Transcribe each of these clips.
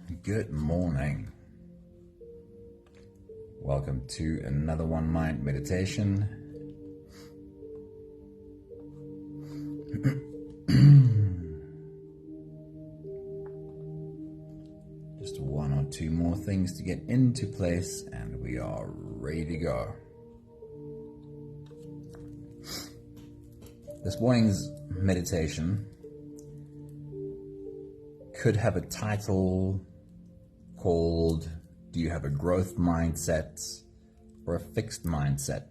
Good morning. Welcome to another One Mind meditation. Just one or two more things to get into place and we are ready to go. This morning's meditation could have a title called, do you have a growth mindset or a fixed mindset?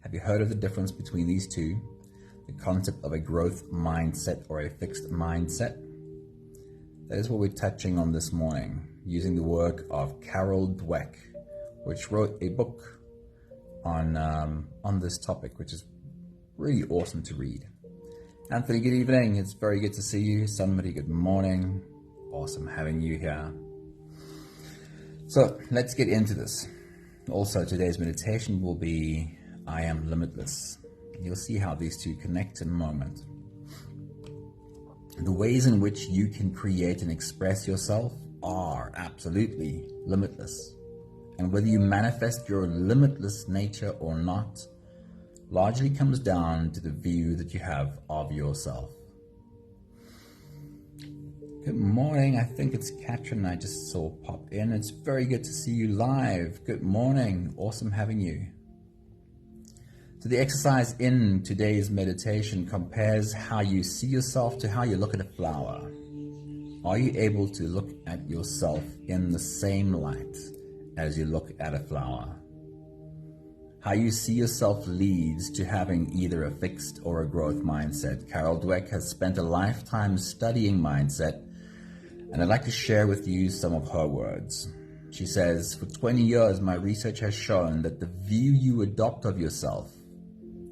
Have you heard of the difference between these two? The concept of a growth mindset or a fixed mindset? That is what we're touching on this morning, using the work of Dweck, which wrote a book on this topic, which is really awesome to read. Anthony, good evening. It's very good to see you. Somebody, good morning. Awesome having you here. So let's get into this. Also, today's meditation will be I am limitless. You'll see how these two connect in a moment. The ways in which you can create and express yourself are absolutely limitless. And whether you manifest your limitless nature or not, largely comes down to the view that you have of yourself. Good morning. I think it's Katrin I just saw pop in. It's very good to see you live. Good morning. Awesome having you. So the exercise in today's meditation compares how you see yourself to how you look at a flower. Are you able to look at yourself in the same light as you look at a flower? How you see yourself leads to having either a fixed or a growth mindset. Dweck has spent a lifetime studying mindset, and I'd like to share with you some of her words. She says, for 20 years, my research has shown that the view you adopt of yourself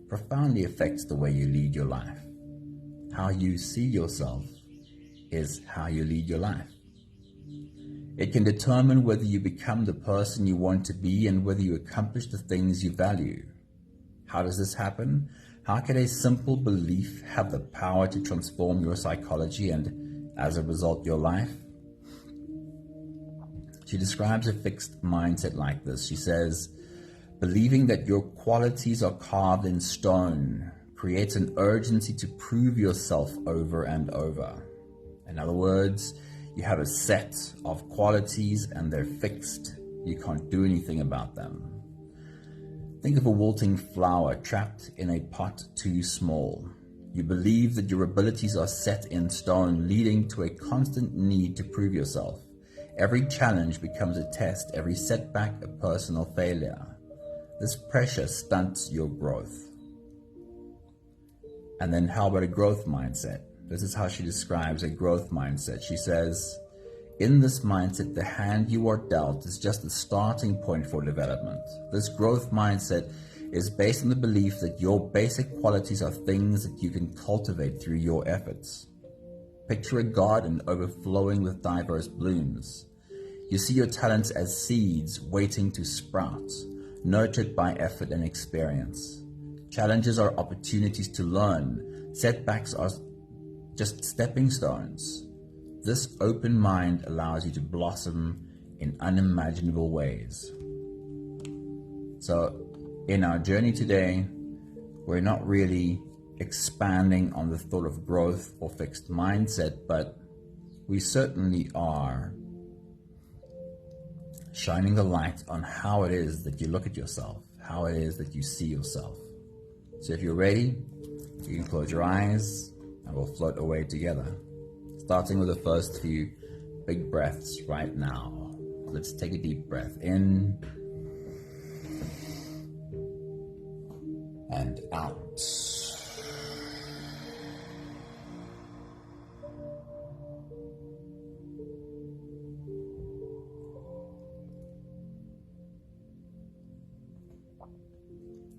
profoundly affects the way you lead your life. How you see yourself is how you lead your life. It can determine whether you become the person you want to be and whether you accomplish the things you value. How does this happen? How can a simple belief have the power to transform your psychology and, as a result, your life? She describes a fixed mindset like this. She says, believing that your qualities are carved in stone creates an urgency to prove yourself over and over. In other words, you have a set of qualities and they're fixed. You can't do anything about them. Think of a wilting flower trapped in a pot too small. You believe that your abilities are set in stone, leading to a constant need to prove yourself. Every challenge becomes a test, every setback a personal failure. This pressure stunts your growth. And then how about a growth mindset? This is how she describes a growth mindset. She says, in this mindset, the hand you are dealt is just the starting point for development. This growth mindset is based on the belief that your basic qualities are things that you can cultivate through your efforts. Picture a garden overflowing with diverse blooms. You see your talents as seeds waiting to sprout, nurtured by effort and experience. Challenges are opportunities to learn. Setbacks are just stepping stones. This open mind allows you to blossom in unimaginable ways. So in our journey today, we're not really expanding on the thought of growth or fixed mindset, but we certainly are shining the light on how it is that you look at yourself, how it is that you see yourself. So if you're ready, you can close your eyes and we'll float away together. Starting with the first few big breaths right now. Let's take a deep breath in and out.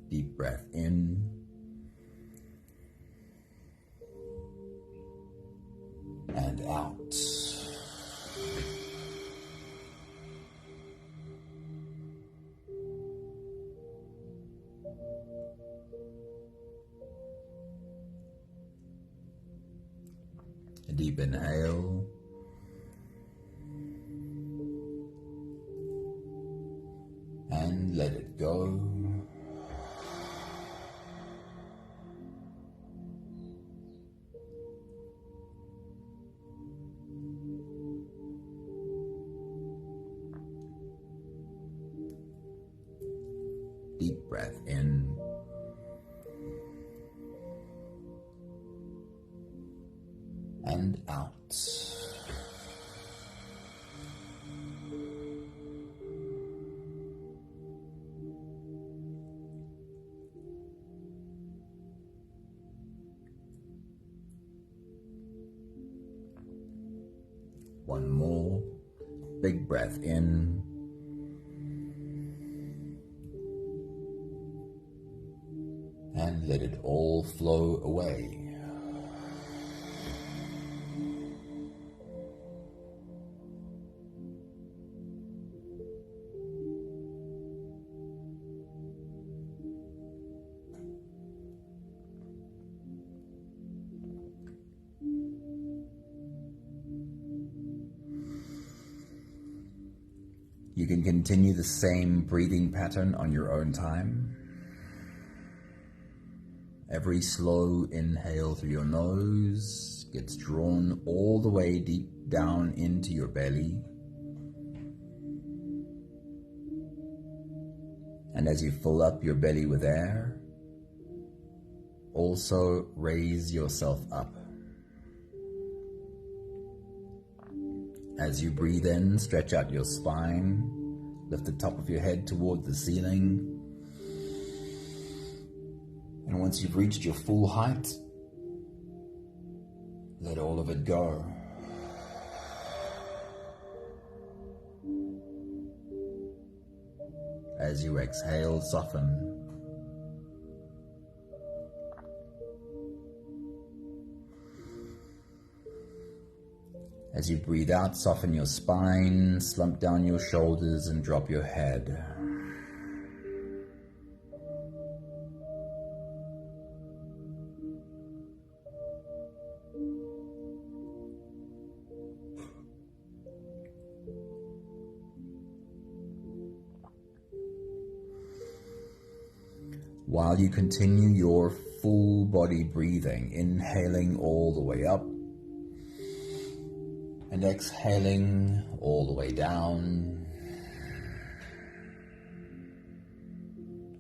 Deep breath in and out. A deep inhale and let it go. Deep breath in and out. One more big breath in and let it all flow away. You can continue the same breathing pattern on your own time. Every slow inhale through your nose gets drawn all the way deep down into your belly. And as you fill up your belly with air, also raise yourself up. As you breathe in, stretch out your spine, lift the top of your head toward the ceiling. And once you've reached your full height, let all of it go. As you exhale, soften. As you breathe out, soften your spine, slump down your shoulders, and drop your head. While you continue your full body breathing, inhaling all the way up and exhaling all the way down,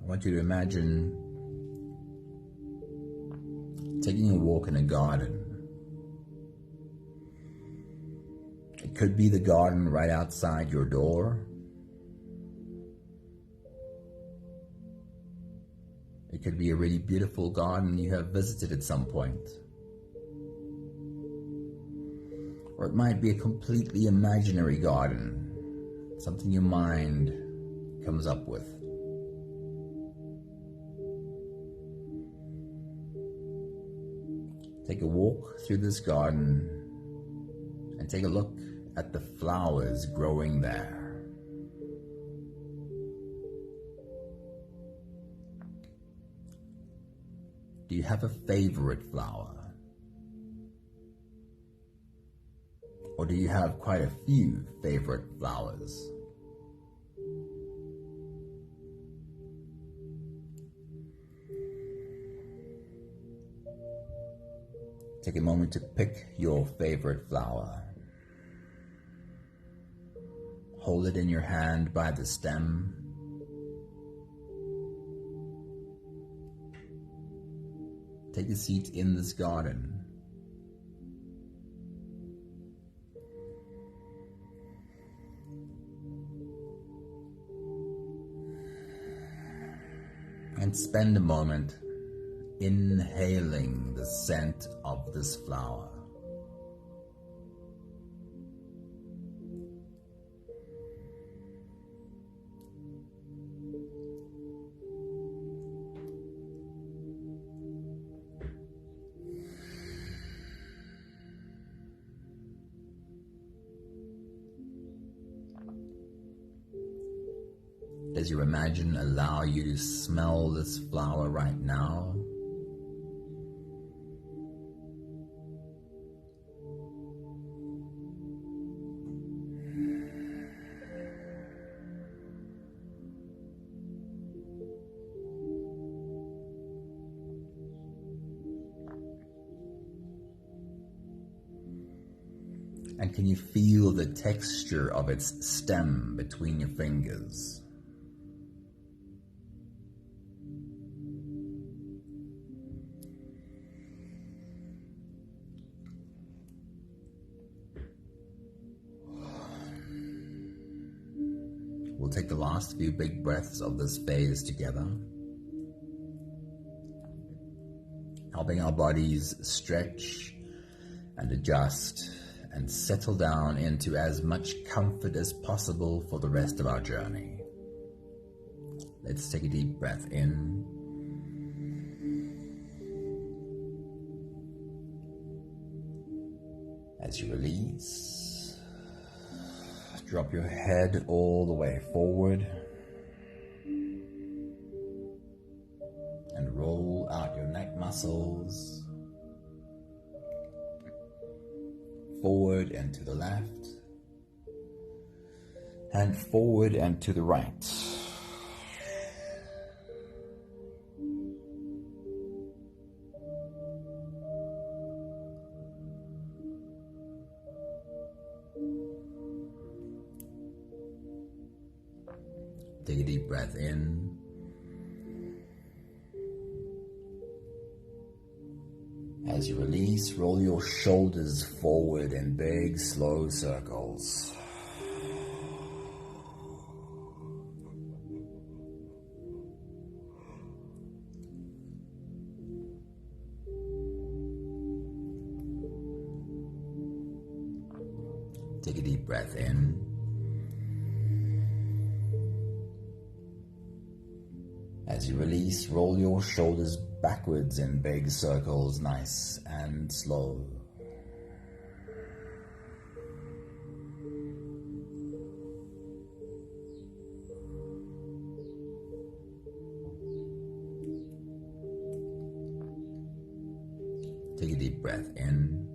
I want you to imagine taking a walk in a garden. It could be the garden right outside your door. It could be a really beautiful garden you have visited at some point. Or it might be a completely imaginary garden, something your mind comes up with. Take a walk through this garden and take a look at the flowers growing there. Do you have a favorite flower? Or do you have quite a few favorite flowers? Take a moment to pick your favorite flower. Hold it in your hand by the stem. Take a seat in this garden. And spend a moment inhaling the scent of this flower. Does your imagination allow you to smell this flower right now? And can you feel the texture of its stem between your fingers? We'll take the last few big breaths of this phase together, helping our bodies stretch and adjust and settle down into as much comfort as possible for the rest of our journey. Let's take a deep breath in. As you release, drop your head all the way forward and roll out your neck muscles forward and to the left and forward and to the right. Take a deep breath in. As you release, roll your shoulders forward in big, slow circles. Take a deep breath in. As you release, roll your shoulders backwards in big circles, nice and slow. Take a deep breath in.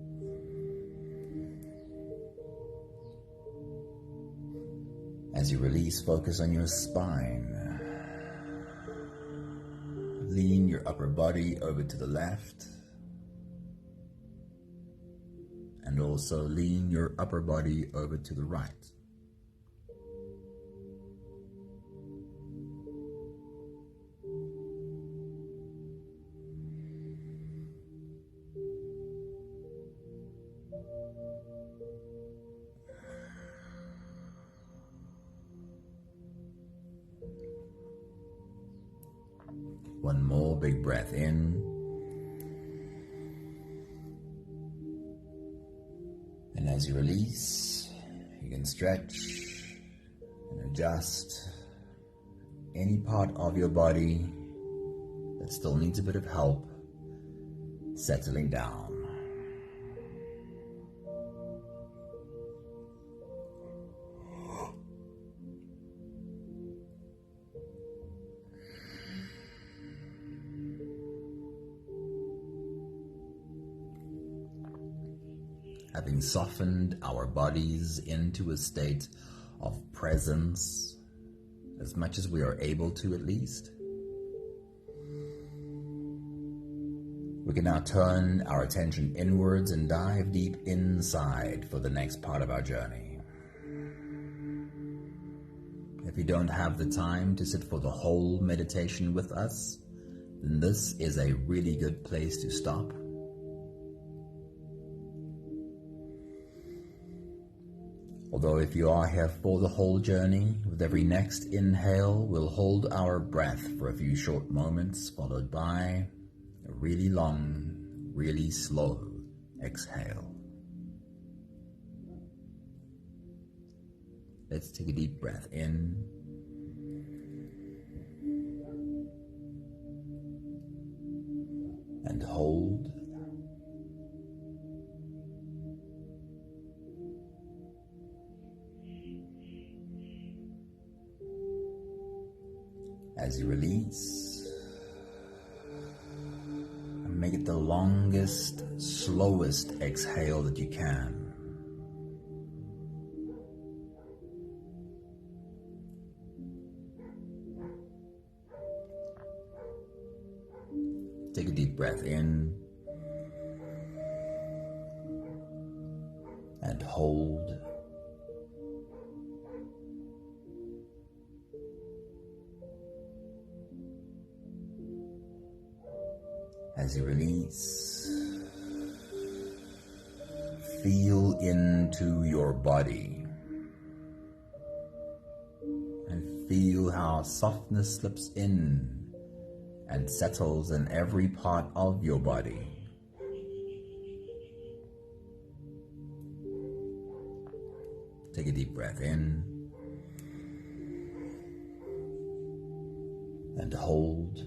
As you release, focus on your spine. Lean your upper body over to the left, and also lean your upper body over to the right. One more big breath in. And as you release, you can stretch and adjust any part of your body that still needs a bit of help settling down. Having softened our bodies into a state of presence, as much as we are able to at least, we can now turn our attention inwards and dive deep inside for the next part of our journey. If you don't have the time to sit for the whole meditation with us, then this is a really good place to stop. Although if you are here for the whole journey, with every next inhale, we'll hold our breath for a few short moments, followed by a really long, really slow exhale. Let's take a deep breath in. And hold. As you release, and make it the longest, slowest exhale that you can. Take a deep breath in. and hold. As you release, feel into your body and feel how softness slips in and settles in every part of your body. Take a deep breath in and hold.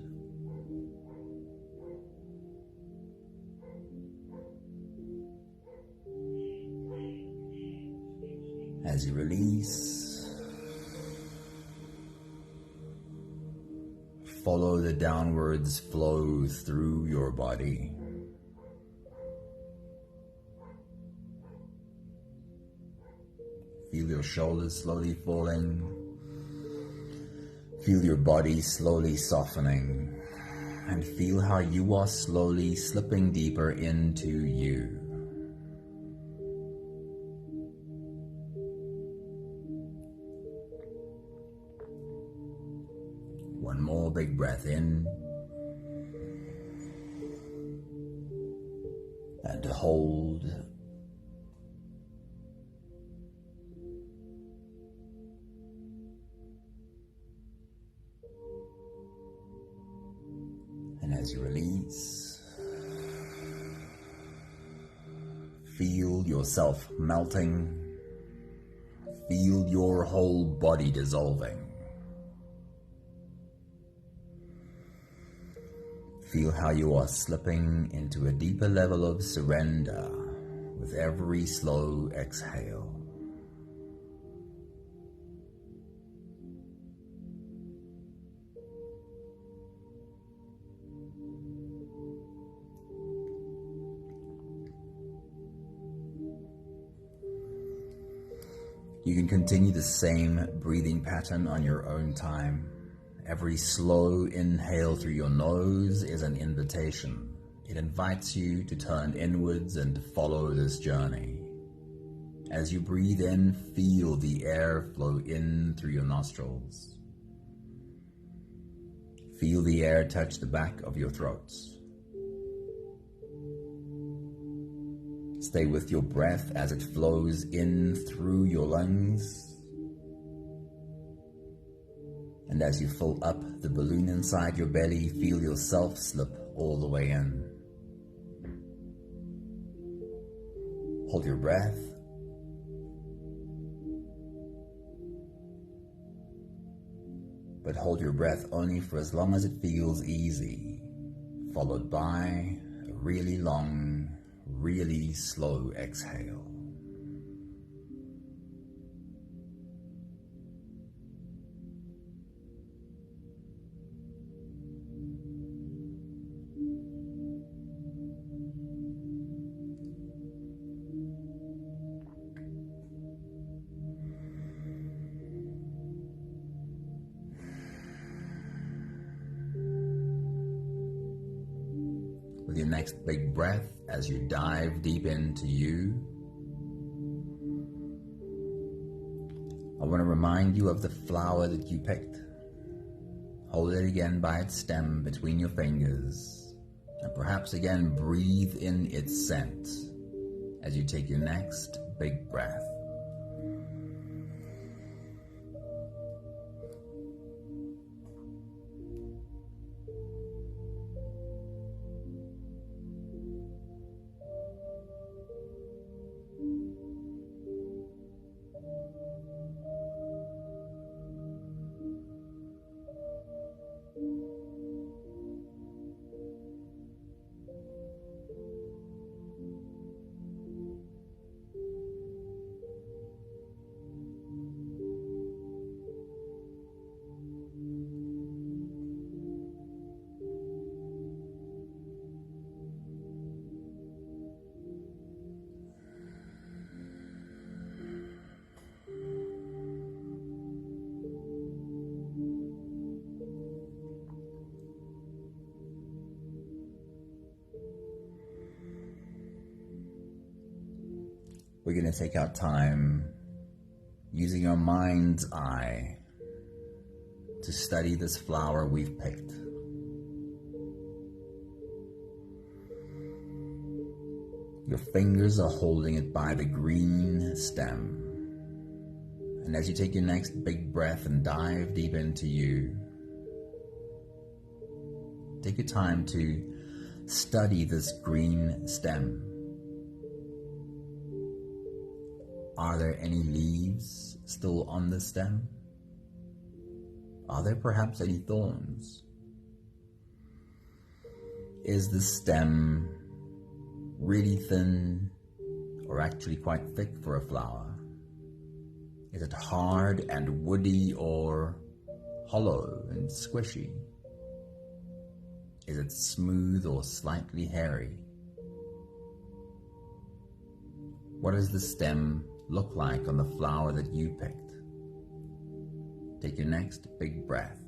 As you release, follow the downwards flow through your body. Feel your shoulders slowly falling. Feel your body slowly softening. And feel how you are slowly slipping deeper into you. One more big breath in. And hold. And as you release, feel yourself melting. Feel your whole body dissolving. Feel how you are slipping into a deeper level of surrender with every slow exhale. You can continue the same breathing pattern on your own time. Every slow inhale through your nose is an invitation. It invites you to turn inwards and follow this journey. As you breathe in, feel the air flow in through your nostrils. Feel the air touch the back of your throat. Stay with your breath as it flows in through your lungs. And as you fill up the balloon inside your belly, feel yourself slip all the way in. Hold your breath. But hold your breath only for as long as it feels easy, followed by a really long, really slow exhale. With your next big breath, as you dive deep into you, I want to remind you of the flower that you picked. Hold it again by its stem between your fingers, and perhaps again breathe in its scent as you take your next big breath. we're going to take our time using our mind's eye to study this flower we've picked. Your fingers are holding it by the green stem. And as you take your next big breath and dive deep into you, take your time to study this green stem. Are there any leaves still on the stem? Are there perhaps any thorns? Is the stem really thin or actually quite thick for a flower? Is it hard and woody or hollow and squishy? Is it smooth or slightly hairy? What does the stem look like on the flower that you picked? Take your next big breath.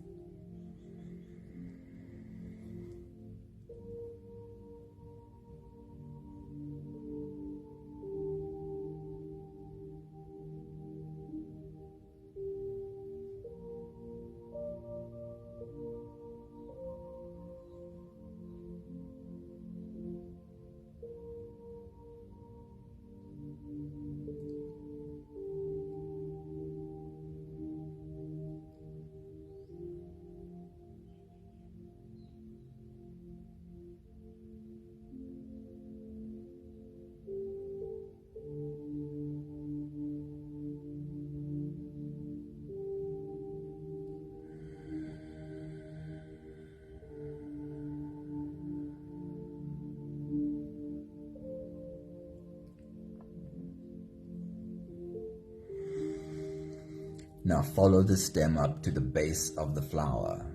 Now follow the stem up to the base of the flower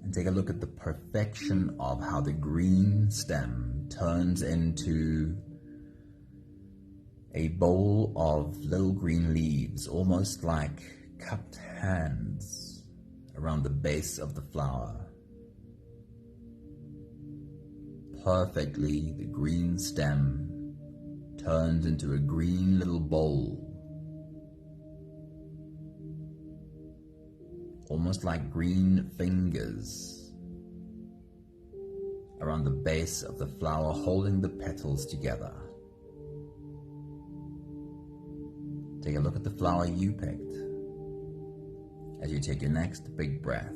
and take a look at the perfection of how the green stem turns into a bowl of little green leaves, almost like cupped hands around the base of the flower. Perfectly, the green stem turns into a green little bowl, almost like green fingers around the base of the flower, holding the petals together. Take a look at the flower you picked as you take your next big breath.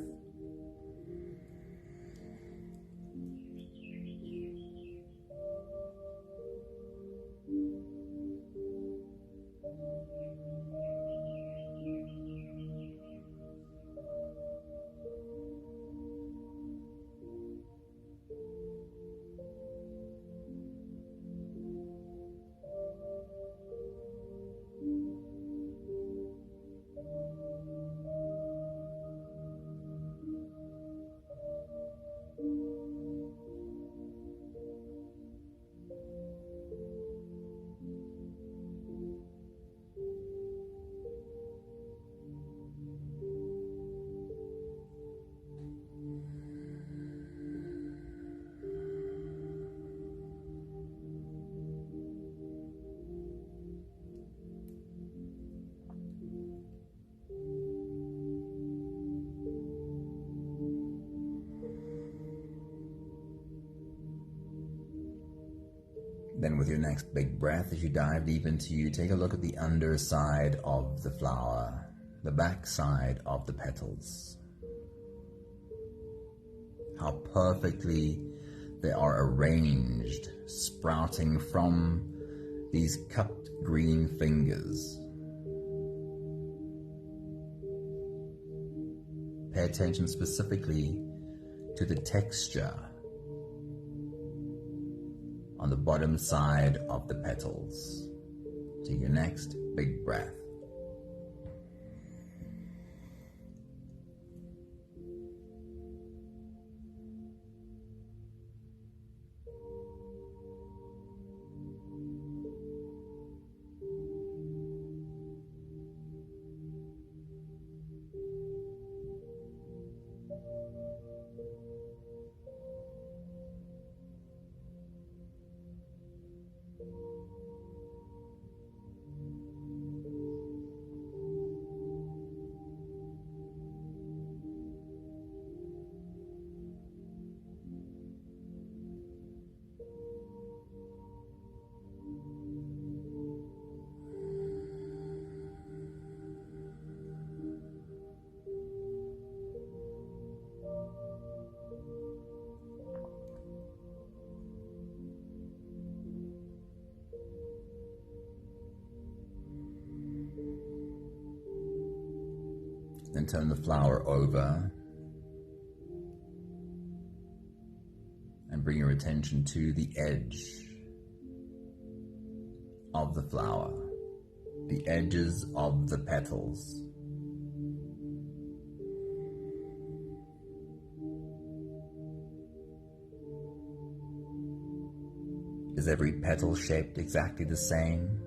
Then with your next big breath, as you dive deep into you, take a look at the underside of the flower, the back side of the petals. How perfectly they are arranged, sprouting from these cupped green fingers. Pay attention specifically to the texture on the bottom side of the petals. Take your next big breath. Then turn the flower over and bring your attention to the edge of the flower, the edges of the petals. Is every petal shaped exactly the same?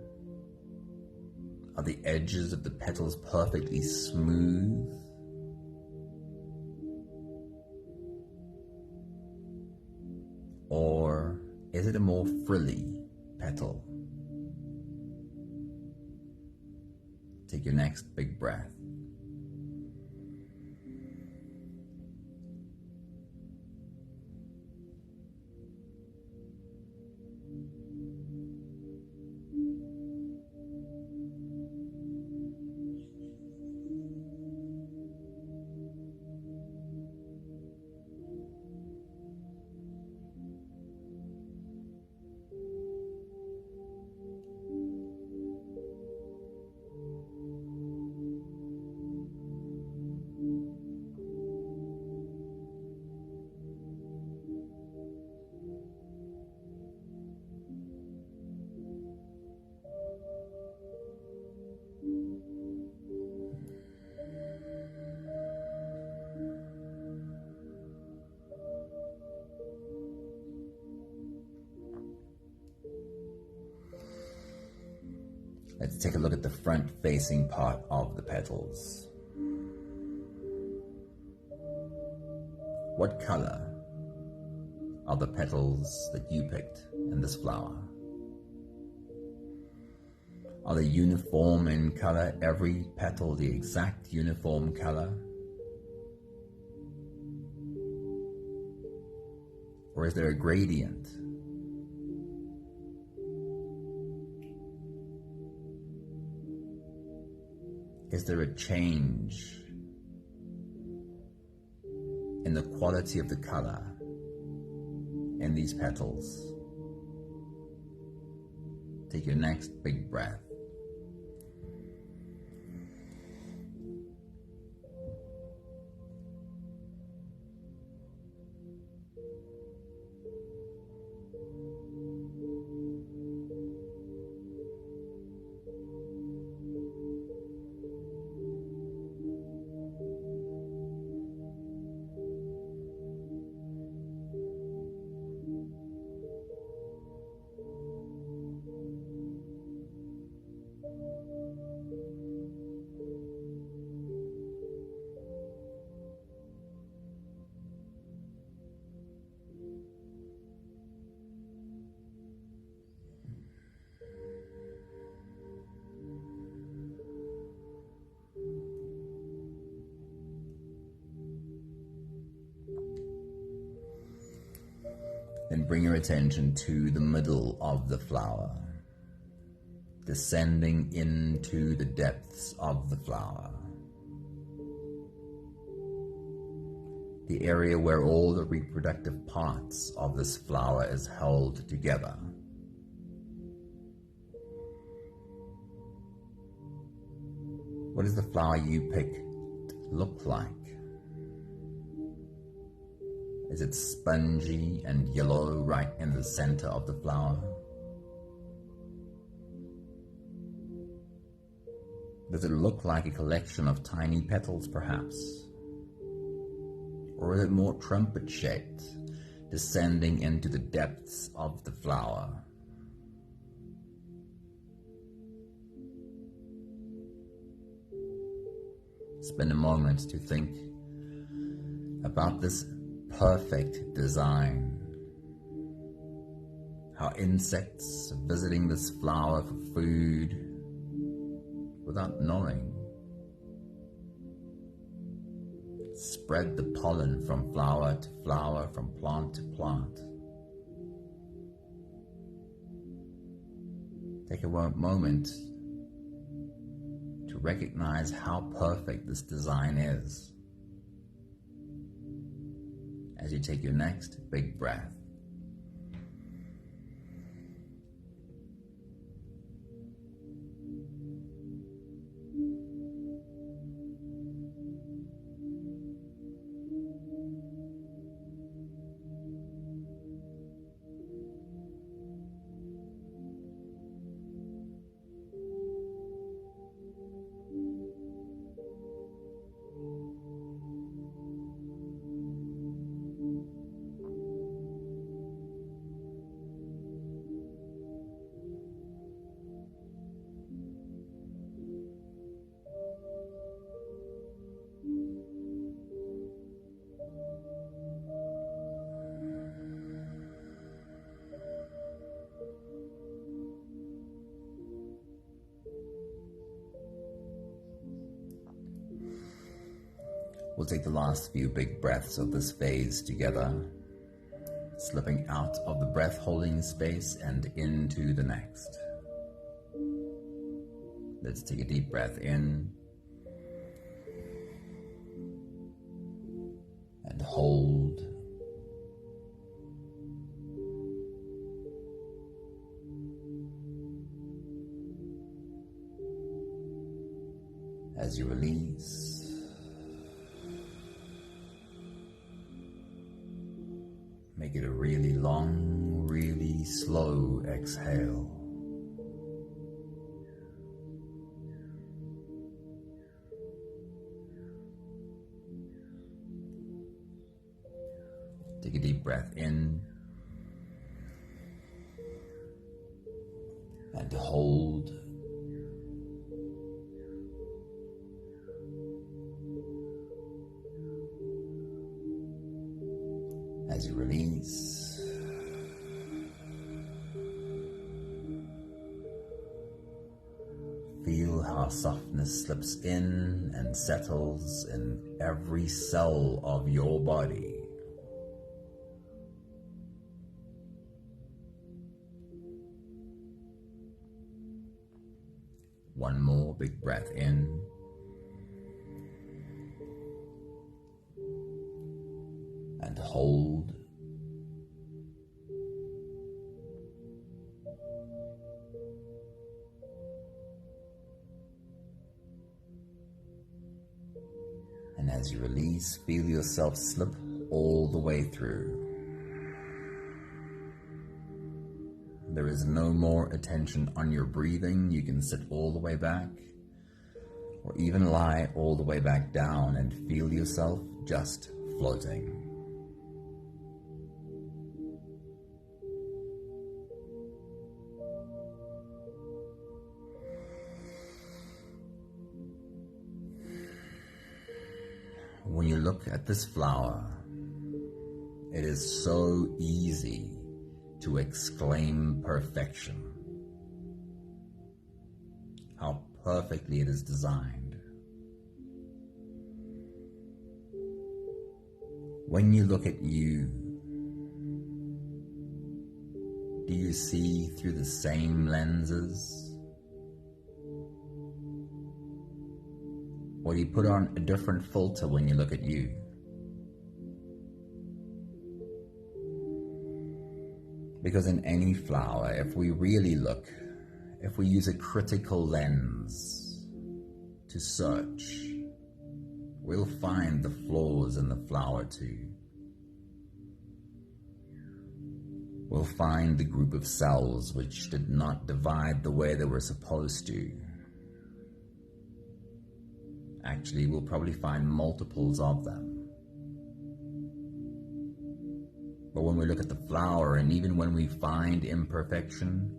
Are the edges of the petals perfectly smooth? Or is it a more frilly petal? Take your next big breath. Let's take a look at the front-facing part of the petals. What color are the petals that you picked in this flower? Are they uniform in color, every petal the exact uniform color? Or is there a gradient? Is there a change in the quality of the color in these petals? Take your next big breath. Then bring your attention to the middle of the flower, descending into the depths of the flower, the area where all the reproductive parts of this flower is held together. What does the flower you picked look like? Is it spongy and yellow right in the center of the flower? Does it look like a collection of tiny petals, perhaps? Or is it more trumpet-shaped, descending into the depths of the flower? Spend a moment to think about this perfect design. How insects are visiting this flower for food without knowing spread the pollen from flower to flower, from plant to plant. Take a moment to recognize how perfect this design is as you take your next big breath. We'll take the last few big breaths of this phase together, slipping out of the breath holding space and into the next. Let's take a deep breath in and hold. As you release, make it a really long, really slow exhale. Take a deep breath in and hold. As you release, feel how softness slips in and settles in every cell of your body. One more big breath in. And hold. And as you release, feel yourself slip all the way through. There is no more attention on your breathing. You can sit all the way back, or even lie all the way back down and feel yourself just floating. When you look at this flower, it is so easy to exclaim perfection. How perfectly it is designed. When you look at you, do you see through the same lenses? Or do you put on a different filter when you look at you? Because in any flower, if we really look, if we use a critical lens to search, we'll find the flaws in the flower too. We'll find the group of cells which did not divide the way they were supposed to. Actually, we'll probably find multiples of them. But when we look at the flower, and even when we find imperfection,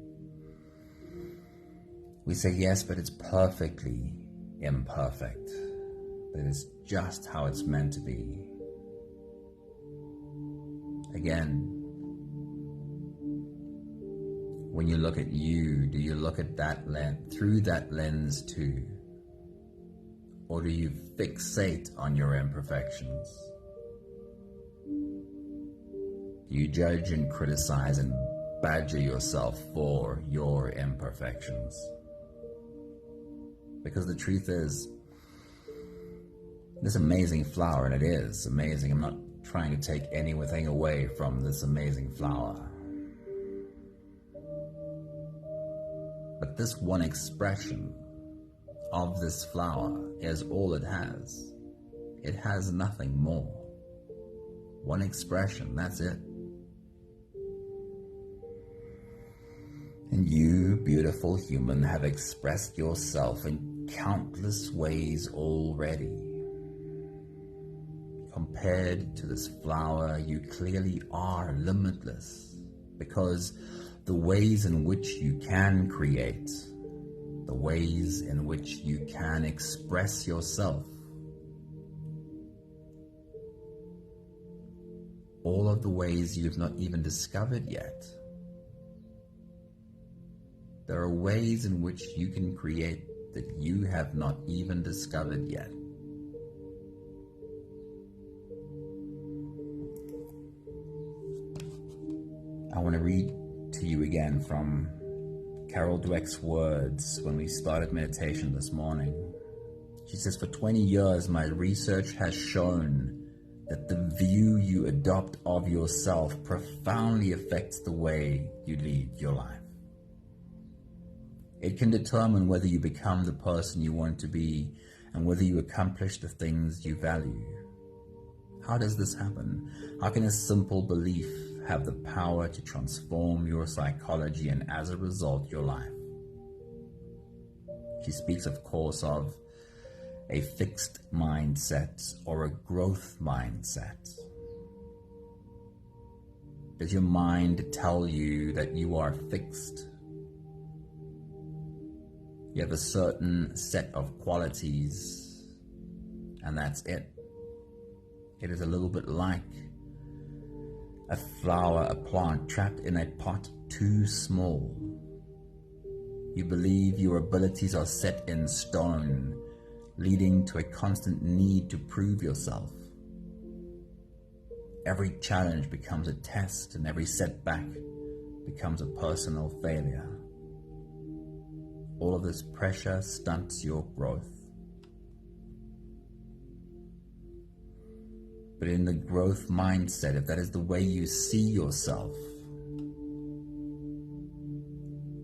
we say, yes, but it's perfectly imperfect. That is just how it's meant to be. Again, when you look at you, do you look at that through that lens too? Or do you fixate on your imperfections? Do you judge and criticize and badger yourself for your imperfections? Because the truth is, this amazing flower, and it is amazing, I'm not trying to take anything away from this amazing flower, but this one expression of this flower is all it has. It has nothing more. One expression, that's it. And you, beautiful human, have expressed yourself in countless ways already. Compared to this flower, you clearly are limitless, because the ways in which you can create, the ways in which you can express yourself, all of the ways you've not even discovered yet. There are ways in which you can create that you have not even discovered yet. I want to read to you again from Carol Dweck's words when we started meditation this morning. She says, "For 20 years, my research has shown that the view you adopt of yourself profoundly affects the way you lead your life. It can determine whether you become the person you want to be and whether you accomplish the things you value. How does this happen? How can a simple belief have the power to transform your psychology and as a result your life?" She speaks, of course, of a fixed mindset or a growth mindset. Does your mind tell you that you are fixed? You have a certain set of qualities, and that's it. It is a little bit like a flower, a plant trapped in a pot too small. You believe your abilities are set in stone, leading to a constant need to prove yourself. Every challenge becomes a test, and every setback becomes a personal failure. All of this pressure stunts your growth. But in the growth mindset, if that is the way you see yourself,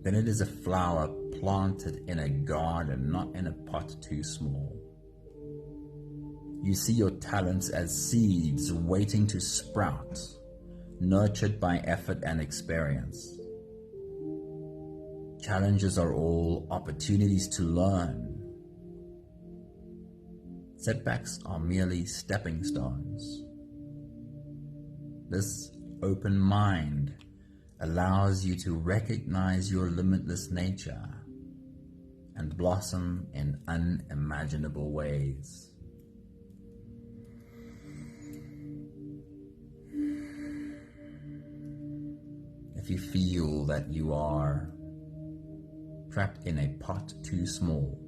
then it is a flower planted in a garden, not in a pot too small. You see your talents as seeds waiting to sprout, nurtured by effort and experience. Challenges are all opportunities to learn. Setbacks are merely stepping stones. This open mind allows you to recognize your limitless nature and blossom in unimaginable ways. If you feel that you are trapped in a pot too small,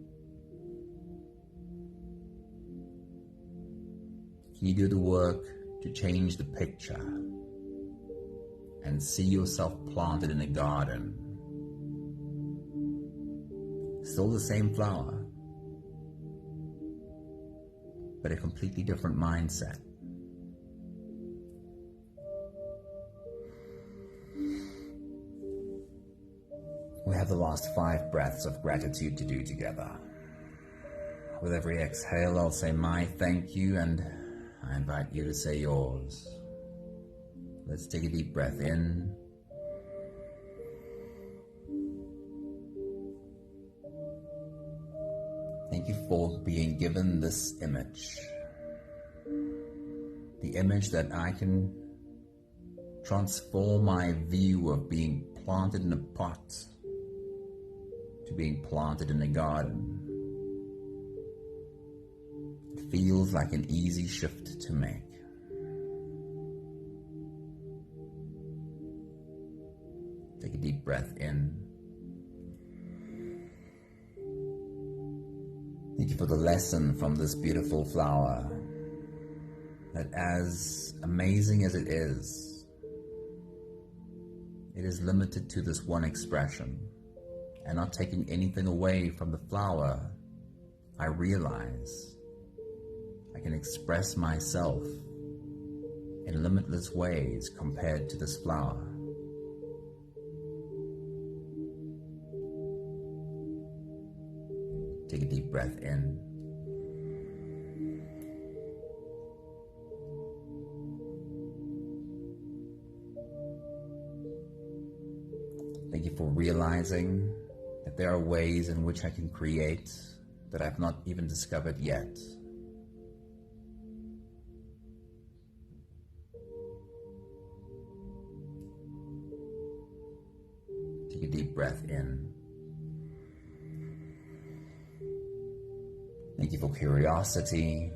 can you do the work to change the picture and see yourself planted in a garden? Still the same flower, but a completely different mindset. We have the last 5 breaths of gratitude to do together. With every exhale, I'll say my thank you, and I invite you to say yours. Let's take a deep breath in. Thank you for being given this image. The image that I can transform my view of being planted in a pot to being planted in a garden. It feels like an easy shift to make. Take a deep breath in. Thank you for the lesson from this beautiful flower, that as amazing as it is limited to this one expression. And not taking anything away from the flower, I realize I can express myself in limitless ways compared to this flower. Take a deep breath in. Thank you for realizing that there are ways in which I can create that I've not even discovered yet. Take a deep breath in. Thank you for curiosity.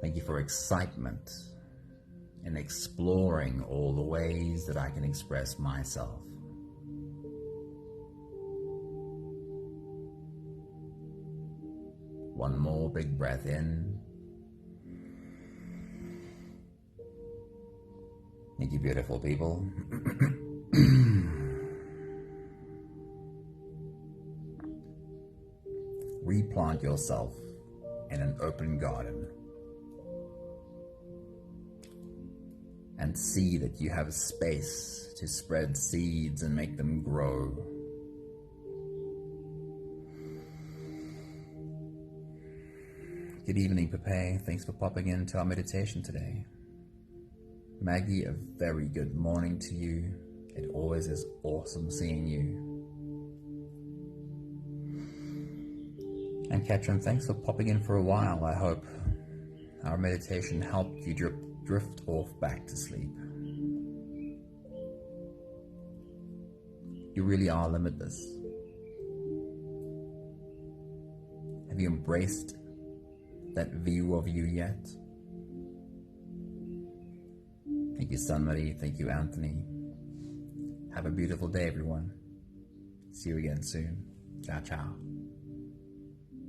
Thank you for excitement in exploring all the ways that I can express myself. One more big breath in. Thank you, beautiful people. Replant yourself in an open garden and see that you have space to spread seeds and make them grow. Good evening, Pepe. Thanks for popping into our meditation today. Maggie, a very good morning to you. It always is awesome seeing you. And Katrin, thanks for popping in for a while. I hope our meditation helped you drift off back to sleep. You really are limitless. Have you embraced that view of you yet? Thank you, Sunmarie. Thank you, Anthony. Have a beautiful day, everyone. See you again soon. Ciao, ciao.